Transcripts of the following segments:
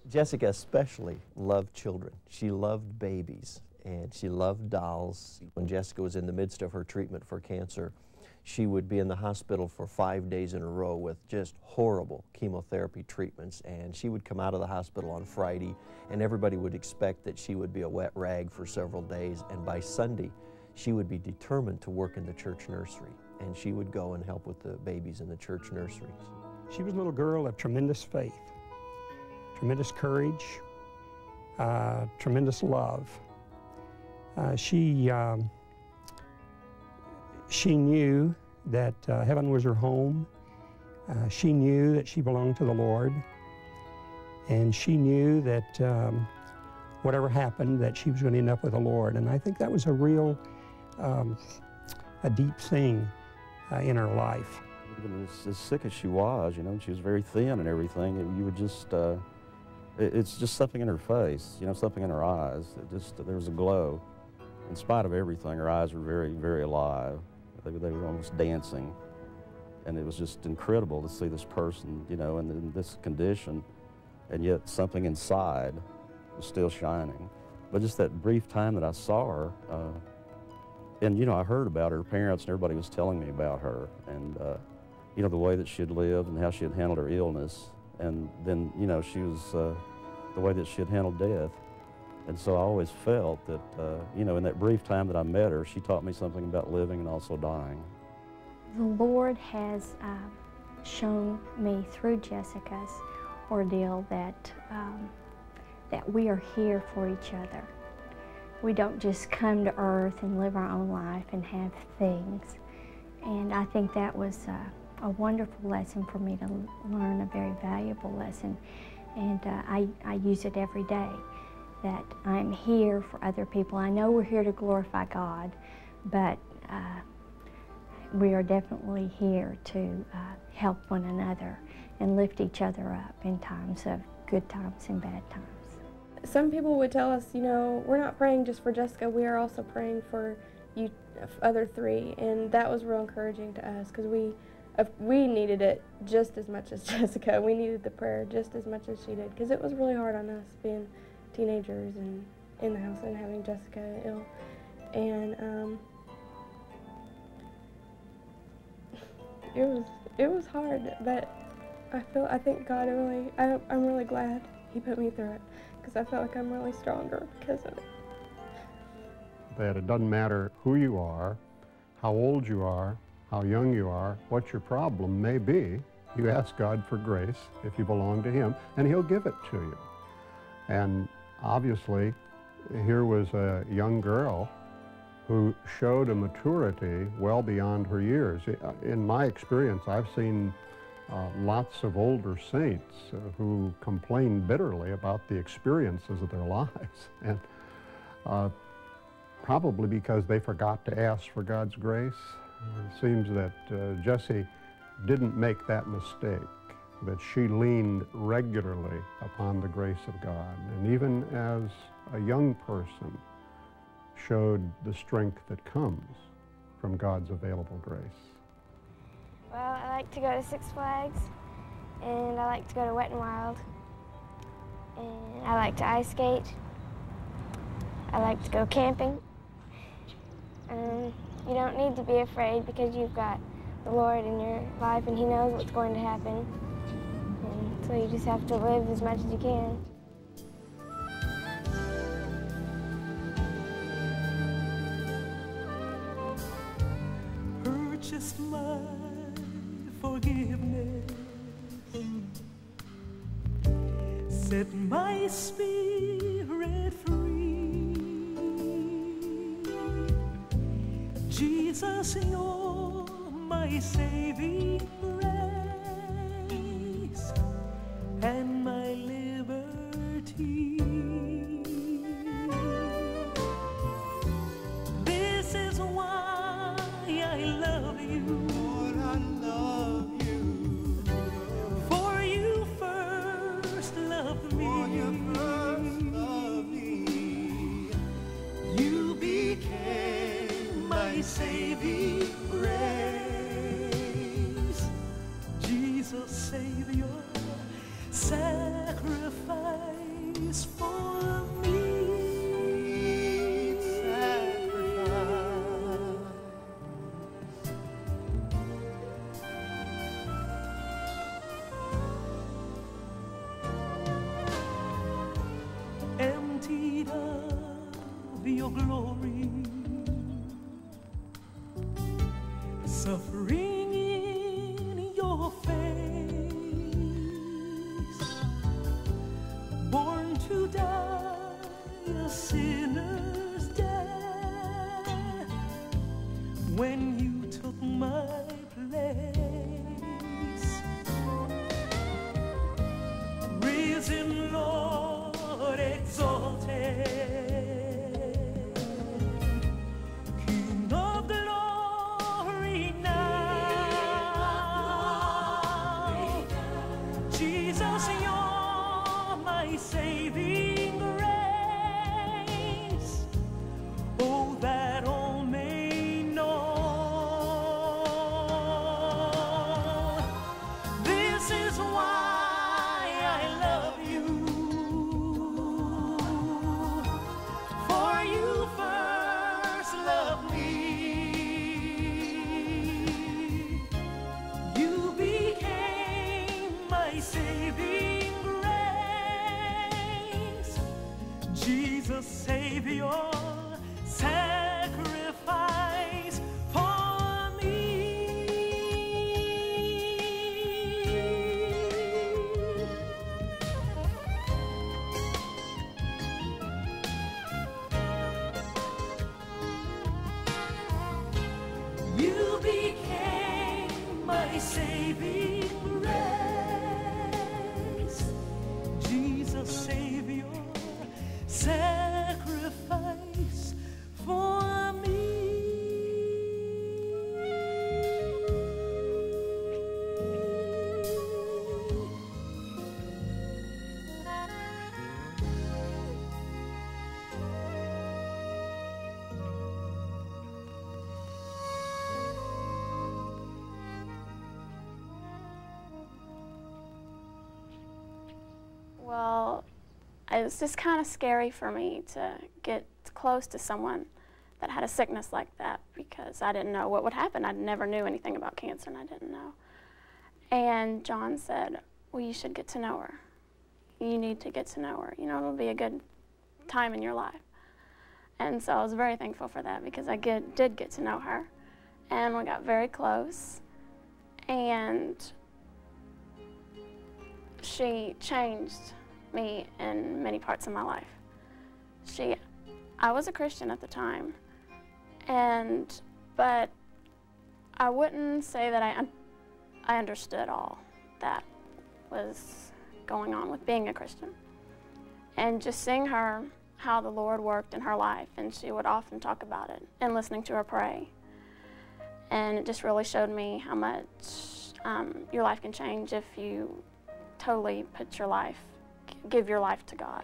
Jessica especially loved children. She loved babies, and she loved dolls. When Jessica was in the midst of her treatment for cancer, she would be in the hospital for 5 days in a row with just horrible chemotherapy treatments, and she would come out of the hospital on Friday, and everybody would expect that she would be a wet rag for several days, and by Sunday, she would be determined to work in the church nursery, and she would go and help with the babies in the church nurseries. She was a little girl of tremendous faith, tremendous courage, tremendous love. She knew that heaven was her home. She knew that she belonged to the Lord. And she knew that whatever happened, that she was going to end up with the Lord. And I think that was a real, a deep thing in her life. Even as sick as she was, you know, she was very thin and everything, and you would just, it's just something in her face, you know, something in her eyes. There was a glow. In spite of everything, her eyes were very, very alive. They were almost dancing. And it was just incredible to see this person, you know, in this condition, and yet something inside was still shining. But just that brief time that I saw her, and, you know, I heard about her parents, and everybody was telling me about her, and, you know, the way that she had lived and how she had handled her illness, and then, you know, she was, the way that she had handled death. And so I always felt that, you know, in that brief time that I met her, she taught me something about living and also dying. The Lord has shown me through Jessica's ordeal that, that we are here for each other. We don't just come to earth and live our own life and have things. And I think that was a wonderful lesson for me to learn, a very valuable lesson. And I use it every day, that I'm here for other people. I know we're here to glorify God, but we are definitely here to help one another and lift each other up in times of good times and bad times. Some people would tell us, you know, we're not praying just for Jessica, we are also praying for you other three, and that was real encouraging to us, because we needed it just as much as Jessica. We needed the prayer just as much as she did, because it was really hard on us being teenagers and in the house and having Jessica ill. And it was hard, but I think God really, I'm really glad He put me through it, because I feel like I'm really stronger because of it. That it doesn't matter who you are, how old you are, how young you are, what your problem may be, you ask God for grace if you belong to Him, and He'll give it to you. And obviously, here was a young girl who showed a maturity well beyond her years. In my experience, I've seen lots of older saints who complain bitterly about the experiences of their lives, and probably because they forgot to ask for God's grace. It seems that Jessie didn't make that mistake, that she leaned regularly upon the grace of God, and even as a young person showed the strength that comes from God's available grace. Well, I like to go to Six Flags, and I like to go to Wet n Wild, and I like to ice skate. I like to go camping. You don't need to be afraid, because you've got the Lord in your life, and He knows what's going to happen. And so you just have to live as much as you can. Purchase my forgiveness, set my spirit free. Jesus, you're my saving grace and my liberty. This is why I love you. Lord, I love you. For you first loved me. For you first loved me. You became my saving grace. Jesus, Savior, sacrifice. your glory. Suffering in your face, born to die a sinner's death. When you took my place, risen Lord exalted, King of glory now. Jesus, you're my saving grace. Oh, that all may know. This is why I love you. For you first loved me. You became my saving grace. Jesus, Savior, sacrifice for me. You became my saving grace. Jesus, Savior, sacrifice for me. Well, it was just kind of scary for me to get close to someone that had a sickness like that because I didn't know what would happen. I never knew anything about cancer, and I didn't know. And John said, well, you should get to know her. You need to get to know her. You know, it'll be a good time in your life. And so I was very thankful for that because I did get to know her. And we got very close. And she changed me in many parts of my life. I was a Christian at the time, but I wouldn't say that I understood all that was going on with being a Christian. And just seeing her, how the Lord worked in her life, and she would often talk about it, and listening to her pray. And it just really showed me how much your life can change if you totally give your life to God.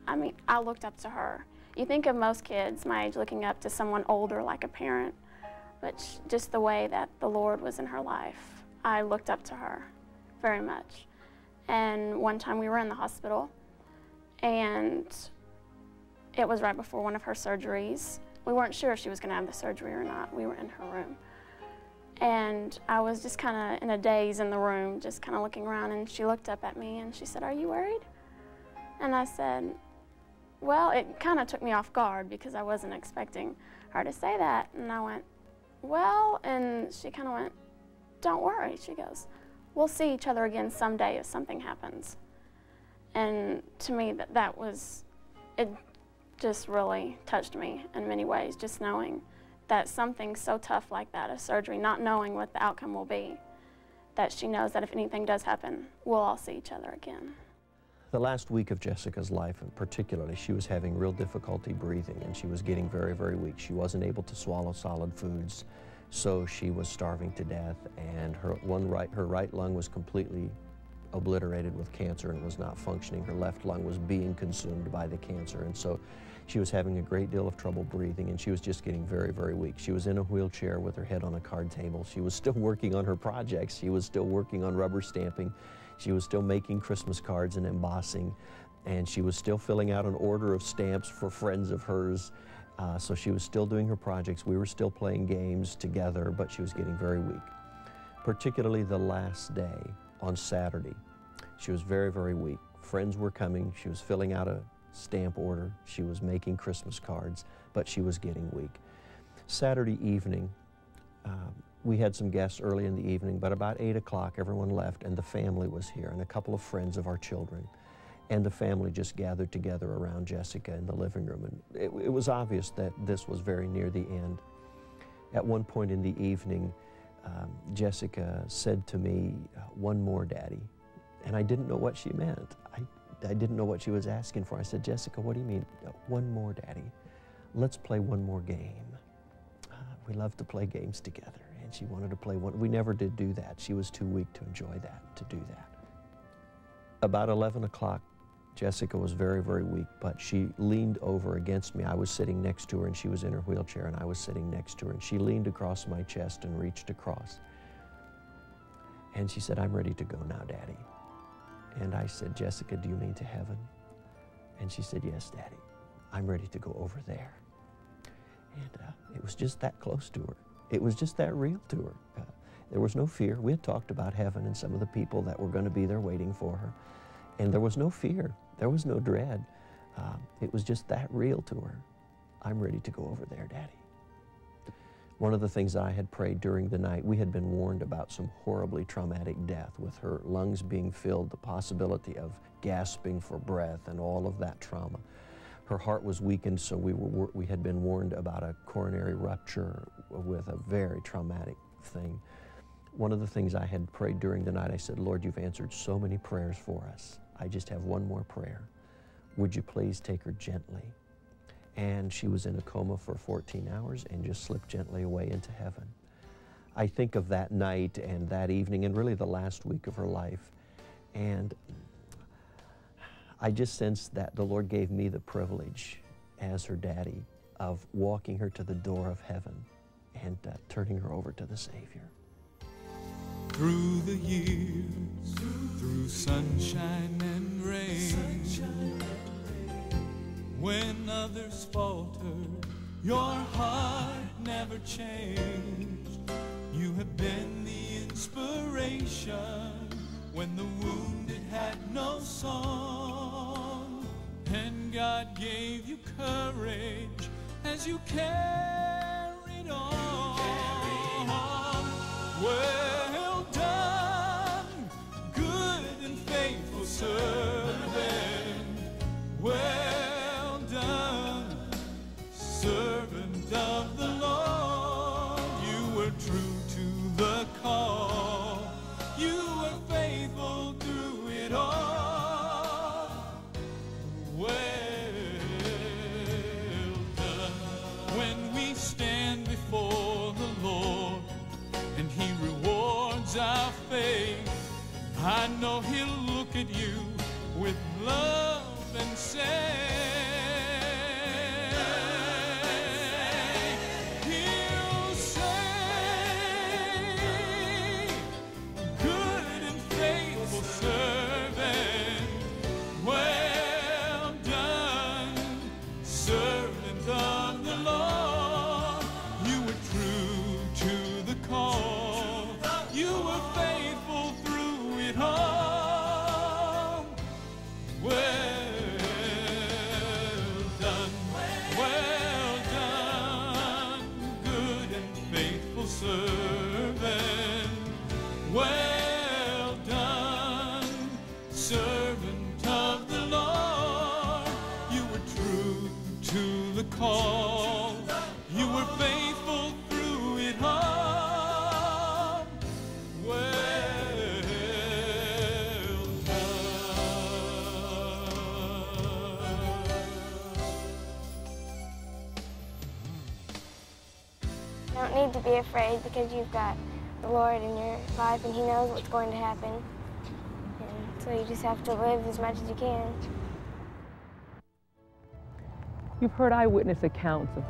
I mean, I looked up to her. You think of most kids my age looking up to someone older like a parent, but just the way that the Lord was in her life, I looked up to her very much. And one time we were in the hospital, and it was right before one of her surgeries. We weren't sure if she was going to have the surgery or not. We were in her room. And I was just kind of in a daze in the room, just kind of looking around, and she looked up at me and she said, "Are you worried?" And I said, well, it kind of took me off guard because I wasn't expecting her to say that. And I went, well, and she kind of went, "Don't worry." She goes, "We'll see each other again someday if something happens." And to me, it just really touched me in many ways, just knowing that something so tough like that, a surgery, not knowing what the outcome will be, that she knows that if anything does happen, we'll all see each other again. The last week of Jessica's life, and particularly, she was having real difficulty breathing, and she was getting very, very weak. She wasn't able to swallow solid foods, so she was starving to death, and her right lung was completely obliterated with cancer and was not functioning. Her left lung was being consumed by the cancer, and so she was having a great deal of trouble breathing, and she was just getting very, very weak. She was in a wheelchair with her head on a card table. She was still working on her projects. She was still working on rubber stamping. She was still making Christmas cards and embossing, and she was still filling out an order of stamps for friends of hers. So she was still doing her projects. We were still playing games together, but she was getting very weak. Particularly the last day, on Saturday, she was very, very weak. Friends were coming. She was filling out a stamp order. She was making Christmas cards, but she was getting weak. Saturday evening, we had some guests early in the evening, but about 8 o'clock everyone left and the family was here and a couple of friends of our children. And the family just gathered together around Jessica in the living room. And it was obvious that this was very near the end. At one point in the evening, Jessica said to me, "One more, Daddy." And I didn't know what she meant. I didn't know what she was asking for. I said, "Jessica, what do you mean? One more, Daddy. Let's play one more game." We love to play games together. And she wanted to play one. We never did do that. She was too weak to enjoy that, to do that. About 11 o'clock, Jessica was very, very weak, but she leaned over against me. I was sitting next to her, and she was in her wheelchair, and I was sitting next to her, and she leaned across my chest and reached across. And she said, "I'm ready to go now, Daddy." And I said, "Jessica, do you mean to heaven?" And she said, "Yes, Daddy. I'm ready to go over there." And it was just that close to her. It was just that real to her. There was no fear. We had talked about heaven and some of the people that were going to be there waiting for her. And there was no fear. There was no dread. It was just that real to her. "I'm ready to go over there, Daddy." One of the things I had prayed during the night, we had been warned about some horribly traumatic death with her lungs being filled, the possibility of gasping for breath and all of that trauma. Her heart was weakened, so we had been warned about a coronary rupture with a very traumatic thing. One of the things I had prayed during the night, I said, "Lord, you've answered so many prayers for us. I just have one more prayer. Would you please take her gently?" And she was in a coma for 14 hours and just slipped gently away into heaven. I think of that night and that evening and really the last week of her life, and I just sensed that the Lord gave me the privilege as her daddy of walking her to the door of heaven and turning her over to the Savior. Through the years, through sunshine and rain, when others faltered, your heart never changed. You have been the inspiration when the wounded had no song, and God gave you courage as you carried on. Well done, good and faithful servant. Well done, servant of the Lord. You were true to the call. You were faithful through it all. Well done. When we stand before the Lord and He rewards our faith, I know He'll look at you with love and say, He'll say, good and faithful servant, well done, servant of the Lord. You were true to the call, you were faithful through it all. Well done, good and faithful servant. Well done, servant of the Lord. You were true to the call, you were faithful through it all. Well You don't need to be afraid because you've got the Lord in your life and He knows what's going to happen. And so you just have to live as much as you can. You've heard eyewitness accounts of